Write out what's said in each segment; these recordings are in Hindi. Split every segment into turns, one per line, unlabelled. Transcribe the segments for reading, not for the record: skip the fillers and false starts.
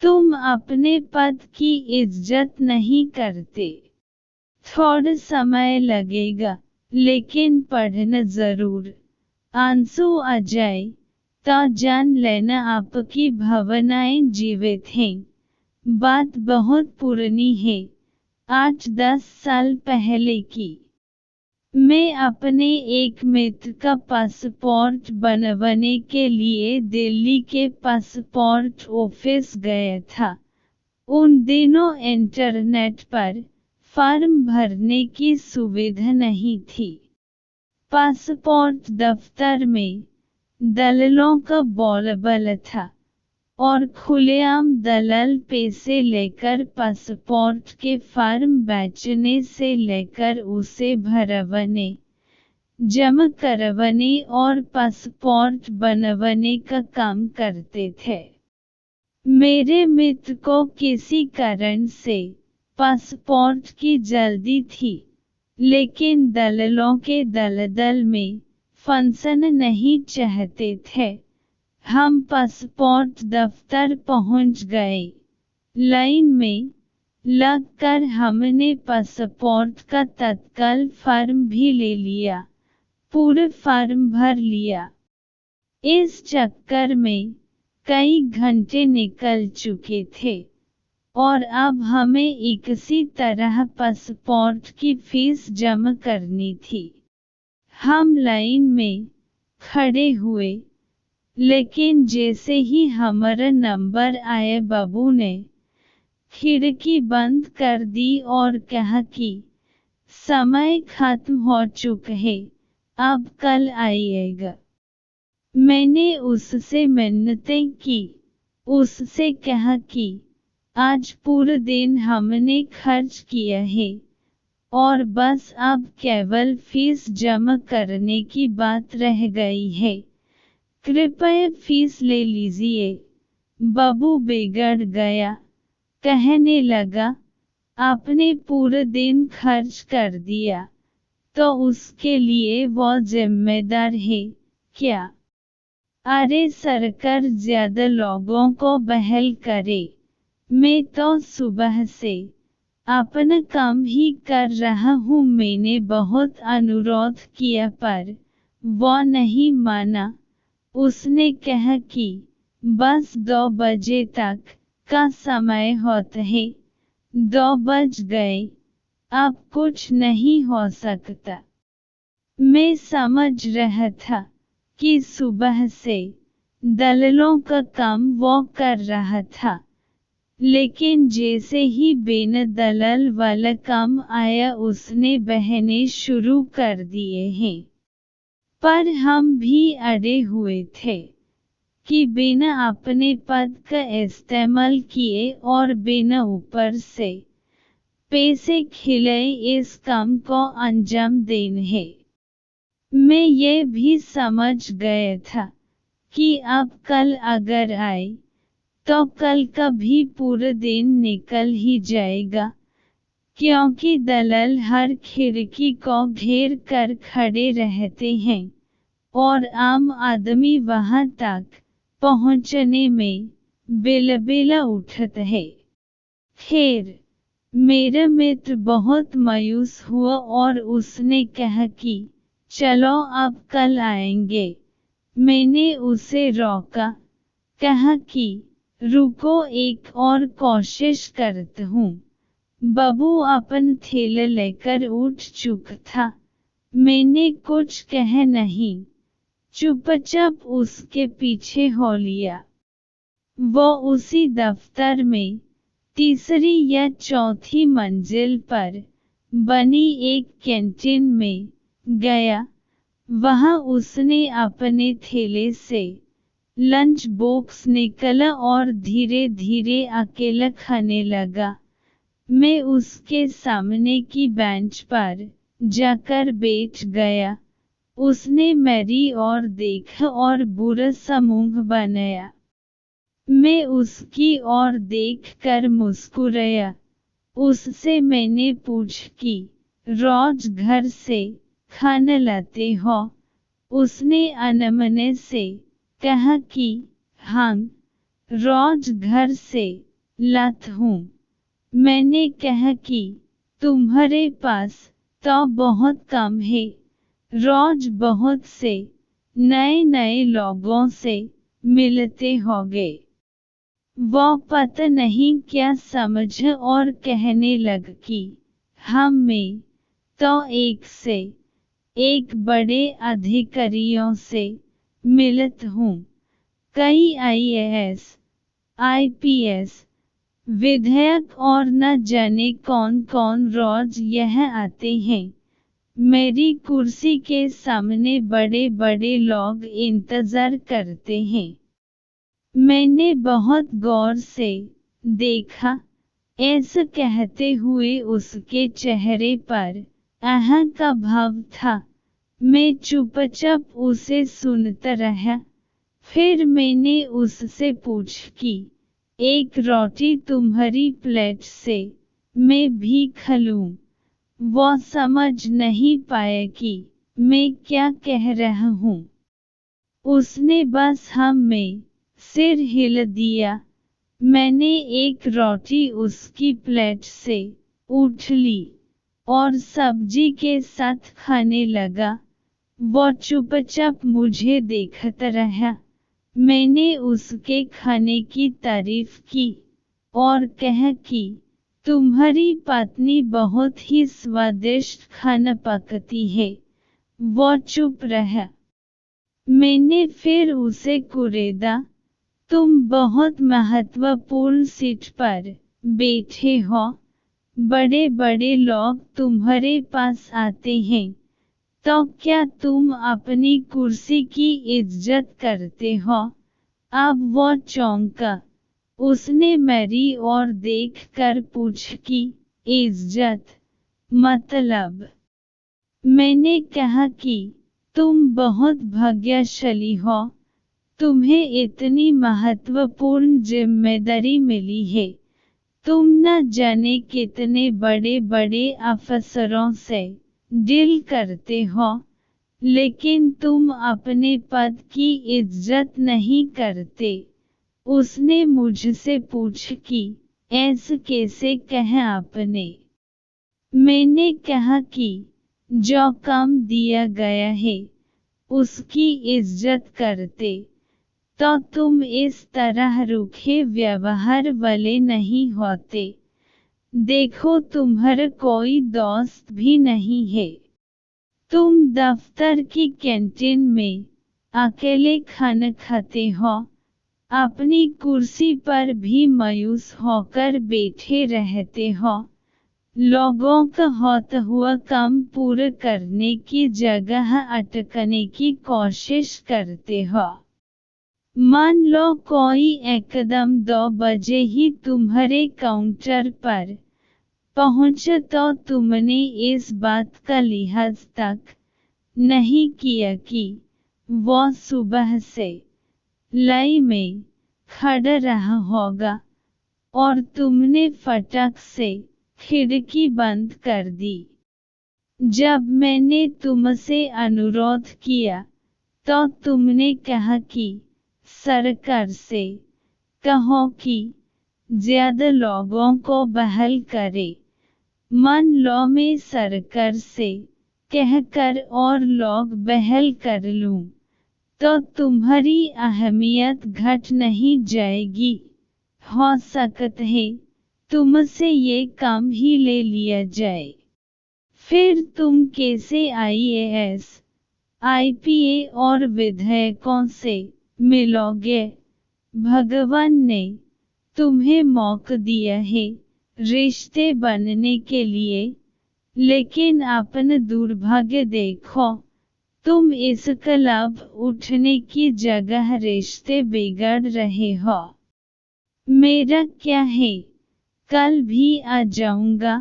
तुम अपने पद की इज्जत नहीं करते। थोड़ा समय लगेगा, लेकिन पढ़ना जरूर। आंसू आ जाए तो जान लेना आपकी भावनाएं जीवित हैं। बात बहुत पुरानी है, 8-10 साल पहले की। मैं अपने एक मित्र का पासपोर्ट बनवाने के लिए दिल्ली के पासपोर्ट ऑफिस गया था। उन दिनों इंटरनेट पर फॉर्म भरने की सुविधा नहीं थी। पासपोर्ट दफ्तर में दलालों का बोलबाला था और खुलेआम दलाल पैसे लेकर पासपोर्ट के फॉर्म बेचने से लेकर उसे भरवाने, जमा करवाने और पासपोर्ट बनवाने का काम करते थे। मेरे मित्र को किसी कारण से पासपोर्ट की जल्दी थी, लेकिन दलालों के दलदल में फंसना नहीं चाहते थे। हम पासपोर्ट दफ्तर पहुंच गए। लाइन में लगकर हमने पासपोर्ट का तत्काल फॉर्म भी ले लिया, पूरा फॉर्म भर लिया। इस चक्कर में कई घंटे निकल चुके थे और अब हमें किसी तरह पासपोर्ट की फीस जमा करनी थी। हम लाइन में खड़े हुए, लेकिन जैसे ही हमारा नंबर आया बाबू ने खिड़की बंद कर दी और कहा कि समय खत्म हो चुका है, अब कल आइएगा। मैंने उससे मिन्नतें की, उससे कहा कि आज पूरा दिन हमने खर्च किया है और बस अब केवल फीस जमा करने की बात रह गई है, कृपया फीस ले लीजिए। बाबू बिगड़ गया, कहने लगा, आपने पूरा दिन खर्च कर दिया तो उसके लिए वो जिम्मेदार है क्या? अरे सरकार ज्यादा लोगों को बहाल करे। मैं तो सुबह से अपना काम ही कर रहा हूँ। मैंने बहुत अनुरोध किया पर वो नहीं माना। उसने कहा कि बस 2 बजे तक का समय होता है। 2 बज गए, अब कुछ नहीं हो सकता। मैं समझ रहा था कि सुबह से दलालों का काम वो कर रहा था, लेकिन जैसे ही बिना दलाल वाला काम आया उसने बहने शुरू कर दिए हैं। पर हम भी अड़े हुए थे कि बिना अपने पद का इस्तेमाल किए और बिना ऊपर से पैसे खिलाए इस काम को अंजाम देना है। मैं ये भी समझ गया था कि अब कल अगर आए तो कल का भी पूरा दिन निकल ही जाएगा, क्योंकि दलाल हर खिड़की को घेर कर खड़े रहते हैं और आम आदमी वहां तक पहुंचने में बेलबेला उठता है। खैर, मेरा मित्र बहुत मायूस हुआ और उसने कहा कि चलो अब कल आएंगे। मैंने उसे रोका, कहा कि रुको, एक और कोशिश करता हूँ। बाबू अपन थैला लेकर उठ चुका था। मैंने कुछ कहा नहीं, चुपचाप उसके पीछे हो लिया। वो उसी दफ्तर में तीसरी या चौथी मंजिल पर बनी एक कैंटीन में गया। वहां उसने अपने थैले से लंच बॉक्स निकाला और धीरे धीरे अकेला खाने लगा। मैं उसके सामने की बेंच पर जाकर बैठ गया। उसने मेरी ओर देखा और बुरा सा मुंह बनाया। मैं उसकी ओर देखकर मुस्कुराया। उससे मैंने पूछा कि रोज घर से खाना लाते हो? उसने अनमने से कहा कि हाँ, रोज घर से लत हूँ। मैंने कहा कि तुम्हारे पास तो बहुत कम है, रोज बहुत से नए नए लोगों से मिलते होगे। वो पता नहीं क्या समझ और कहने लग कि हम में तो एक से एक बड़े अधिकारियों से मिलत हूँ। कई IAS, IPS, विधायक और न जाने कौन कौन रोज यह आते हैं। मेरी कुर्सी के सामने बड़े बड़े लोग इंतजार करते हैं। मैंने बहुत गौर से देखा। ऐसा कहते हुए उसके चेहरे पर आह का भाव था। मैं चुपचाप उसे सुनता रहा। फिर मैंने उससे पूछा कि एक रोटी तुम्हारी प्लेट से मैं भी खा लूं। वो समझ नहीं पाया कि मैं क्या कह रहा हूँ। उसने बस हम में सिर हिला दिया। मैंने एक रोटी उसकी प्लेट से उठ ली और सब्जी के साथ खाने लगा। वो चुपचाप मुझे देखता रहा। मैंने उसके खाने की तारीफ की और कहा कि तुम्हारी पत्नी बहुत ही स्वादिष्ट खाना पकाती है। वो चुप रहा। मैंने फिर उसे कुरेदा, तुम बहुत महत्वपूर्ण सीट पर बैठे हो। बड़े बड़े लोग तुम्हारे पास आते हैं, तो क्या तुम अपनी कुर्सी की इज्जत करते हो? अब वो चौंका। उसने मेरी ओर देखकर पूछा कि इज्जत मतलब? मैंने कहा कि तुम बहुत भाग्यशाली हो। तुम्हें इतनी महत्वपूर्ण जिम्मेदारी मिली है। तुम न जाने कितने बड़े बड़े अफसरों से डील करते हो, लेकिन तुम अपने पद की इज्जत नहीं करते। उसने मुझसे पूछा कि ऐसा कैसे कहा आपने? मैंने कहा कि जो काम दिया गया है उसकी इज्जत करते तो तुम इस तरह रूखे व्यवहार वाले नहीं होते। देखो तुम्हारा कोई दोस्त भी नहीं है। तुम दफ्तर की कैंटीन में अकेले खाना खाते हो। अपनी कुर्सी पर भी मायूस होकर बैठे रहते हो। लोगों का होता हुआ काम पूरा करने की जगह अटकने की कोशिश करते हो। मान लो कोई एकदम 2 बजे ही तुम्हारे काउंटर पर पहुंचा तो तुमने इस बात का लिहाज तक नहीं किया कि वो सुबह से लाइन में खड़ा रहा होगा और तुमने फटाक से खिड़की बंद कर दी। जब मैंने तुमसे अनुरोध किया तो तुमने कहा कि सरकार से कहो कि ज्यादा लोगों को बहाल करे। मान लो मैं सरकार से कहकर और लोग बहाल कर लूं, तो तुम्हारी अहमियत घट नहीं जाएगी। हो सकता है तुमसे ये काम ही ले लिया जाए। फिर तुम कैसे IAS, IPA और विधायकों से मिलोगे? भगवान ने तुम्हें मौका दिया है रिश्ते बनने के लिए, लेकिन अपना दुर्भाग्य देखो। तुम इसका लाभ उठने की जगह रिश्ते बिगाड़ रहे हो। मेरा क्या है, कल भी आ जाऊंगा,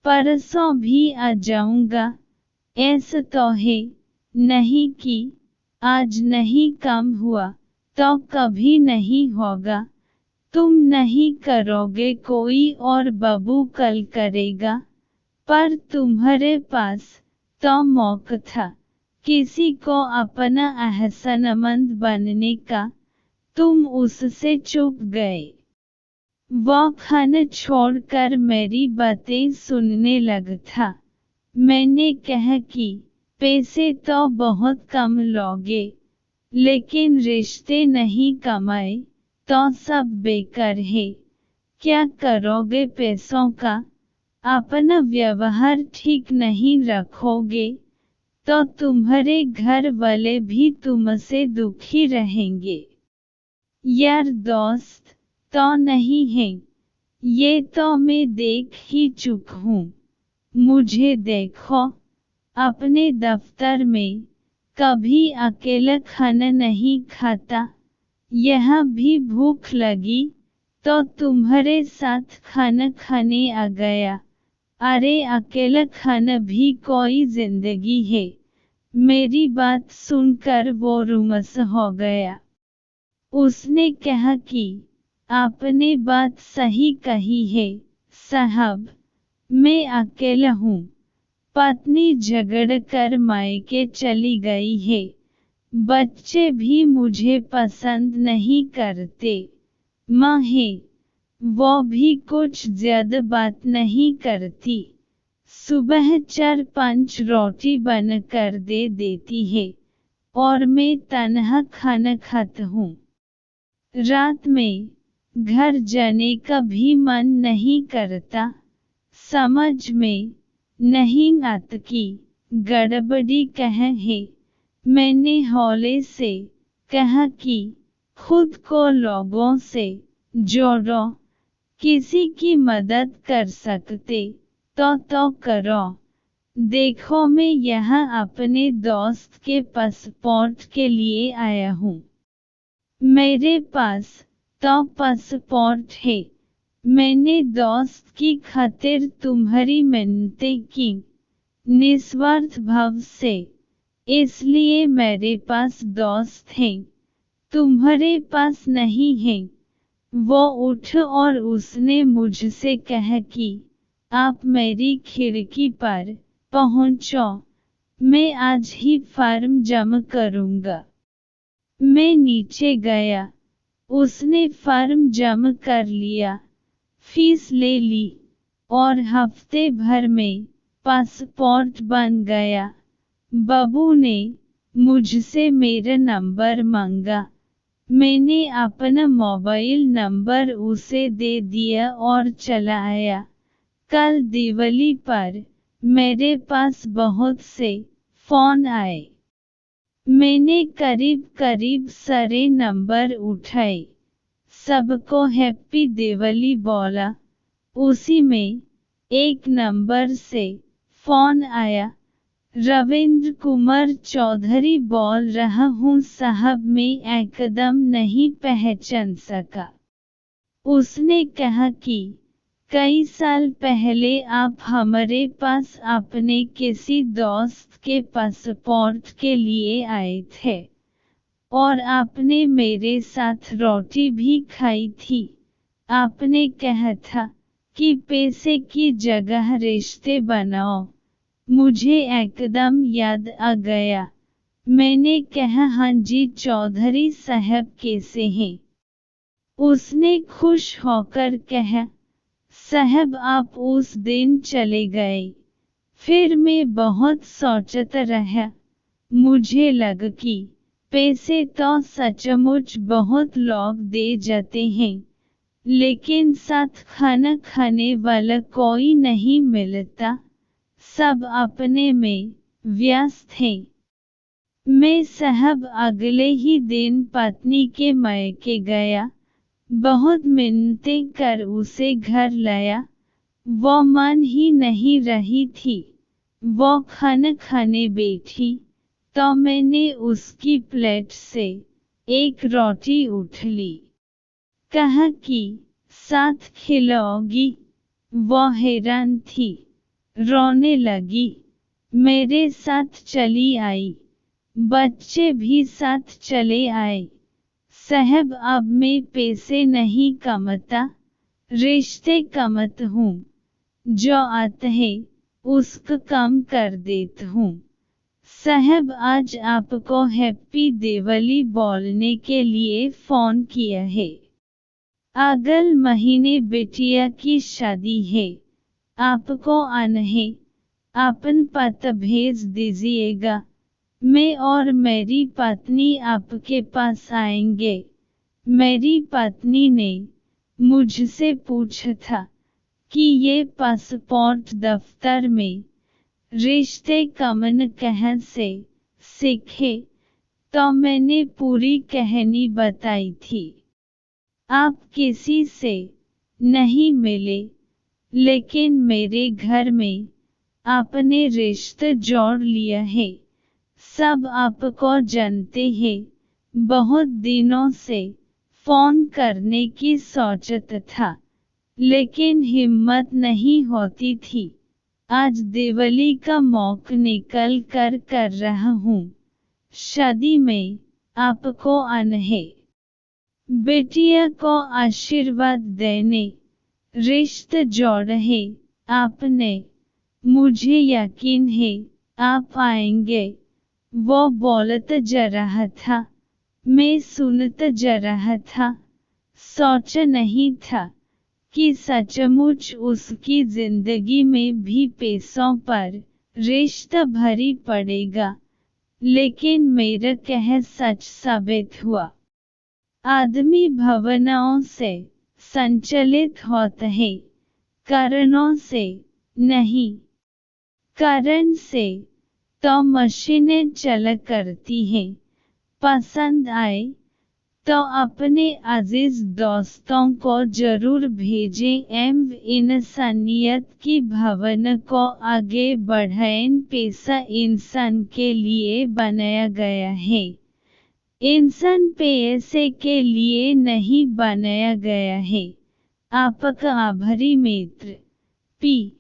परसों भी आ जाऊंगा। ऐसा तो है नहीं कि आज नहीं काम हुआ तो कभी नहीं होगा। तुम नहीं करोगे कोई और बाबू कल करेगा। पर तुम्हारे पास तो मौका था किसी को अपना एहसानमंद बनने का, तुम उससे चूक गए। वो खाना छोड़कर मेरी बातें सुनने लगा था। मैंने कहा कि पैसे तो बहुत कम लोगे, लेकिन रिश्ते नहीं कमाए तो सब बेकार है। क्या करोगे पैसों का? अपना व्यवहार ठीक नहीं रखोगे तो तुम्हारे घर वाले भी तुमसे दुखी रहेंगे। यार दोस्त तो नहीं है, ये तो मैं देख ही चुका हूँ। मुझे देखो, अपने दफ्तर में कभी अकेला खाना नहीं खाता। यहाँ भी भूख लगी तो तुम्हारे साथ खाना खाने आ गया। अरे अकेला खाना भी कोई जिंदगी है। मेरी बात सुनकर वो रुमस हो गया। उसने कहा कि आपने बात सही कही है साहब, मैं अकेला हूँ। पत्नी झगड़कर मायके चली गई है। बच्चे भी मुझे पसंद नहीं करते। माँ है, वो भी कुछ ज्यादा बात नहीं करती। सुबह 4-5 रोटी बनकर दे देती है और मैं तन्हा खाना खाता हूँ। रात में घर जाने का भी मन नहीं करता। समझ में नहीं आता कि गड़बड़ी कहाँ है। मैंने हौले से कहा कि खुद को लोगों से जोड़ो, किसी की मदद कर सकते तो करो। देखो मैं यहाँ अपने दोस्त के पासपोर्ट के लिए आया हूँ। मेरे पास तो पासपोर्ट है। मैंने दोस्त की खातिर तुम्हारी मिन्नतें की, निस्वार्थ भाव से, इसलिए मेरे पास दोस्त हैं, तुम्हारे पास नहीं है। वो उठ और उसने मुझसे कहा कि आप मेरी खिड़की पर पहुंचो, मैं आज ही फॉर्म जमा करूंगा। मैं नीचे गया, उसने फॉर्म जमा कर लिया, फीस ले ली और हफ्ते भर में पासपोर्ट बन गया। बाबू ने मुझसे मेरा नंबर मांगा। मैंने अपना मोबाइल नंबर उसे दे दिया और चला आया। कल दिवाली पर मेरे पास बहुत से फोन आए। मैंने करीब सारे नंबर उठाए, सबको हैप्पी दिवाली बोला। उसी में एक नंबर से फोन आया। रविंद्र कुमार चौधरी बोल रहा हूँ साहब, मैं एकदम नहीं पहचान सका। उसने कहा कि कई साल पहले आप हमारे पास अपने किसी दोस्त के पासपोर्ट के लिए आए थे और आपने मेरे साथ रोटी भी खाई थी। आपने कहा था कि पैसे की जगह रिश्ते बनाओ। मुझे एकदम याद आ गया। मैंने कहा हाँ जी चौधरी साहब कैसे हैं? उसने खुश होकर कहा साहब आप उस दिन चले गए, फिर मैं बहुत सोचता रहा। मुझे लगा कि पैसे तो सचमुच बहुत लोग दे जाते हैं, लेकिन साथ खाना खाने वाला कोई नहीं मिलता। सब अपने में व्यस्त हैं। मैं साहब अगले ही दिन पत्नी के मायके गया, बहुत मिन्नतें कर उसे घर लाया। वो मान ही नहीं रही थी। वो खाना खाने बैठी तो मैंने उसकी प्लेट से एक रोटी उठ ली। कहा कि साथ खिलाओगी? वो हैरान थी, रोने लगी, मेरे साथ चली आई। बच्चे भी साथ चले आए। साहब अब मैं पैसे नहीं कमाता, रिश्ते कमाता हूँ। जो आता है उसका कम कर देता हूँ। साहब आज आपको हैप्पी दिवाली बोलने के लिए फोन किया है। अगले महीने बिटिया की शादी है। आपको आने अपन पता भेज दीजिएगा। मैं और मेरी पत्नी आपके पास आएंगे। मेरी पत्नी ने मुझसे पूछा था कि ये पासपोर्ट दफ्तर में रिश्ते कमन कहाँ से सीखे, तो मैंने पूरी कहानी बताई थी। आप किसी से नहीं मिले, लेकिन मेरे घर में आपने रिश्ते जोड़ लिया है। सब आपको जानते हैं। बहुत दिनों से फोन करने की सोचत था, लेकिन हिम्मत नहीं होती थी। आज दिवाली का मौका निकल कर रहा हूँ। शादी में आपको आना है। बेटिया को आशीर्वाद देने रिश्ते जोड़े आपने। मुझे यकीन है आप आएंगे। वो बोलत जा रहा था, मैं सुनत जा रहा था। सोचा नहीं था कि सचमुच उसकी जिंदगी में भी पैसों पर रिश्ता भारी पड़ेगा, लेकिन मेरा कह सच साबित हुआ। आदमी भावनाओं से संचालित होता है, कारणों से नहीं। कारण से तो मशीनें चला करती हैं। पसंद आए तो अपने अजीज दोस्तों को जरूर भेजें एवं इंसानियत की भावना को आगे बढ़ाएं। पैसा इंसान के लिए बनाया गया है, इंसान पैसे के लिए नहीं बनाया गया है। आपका आभारी मित्र, पी।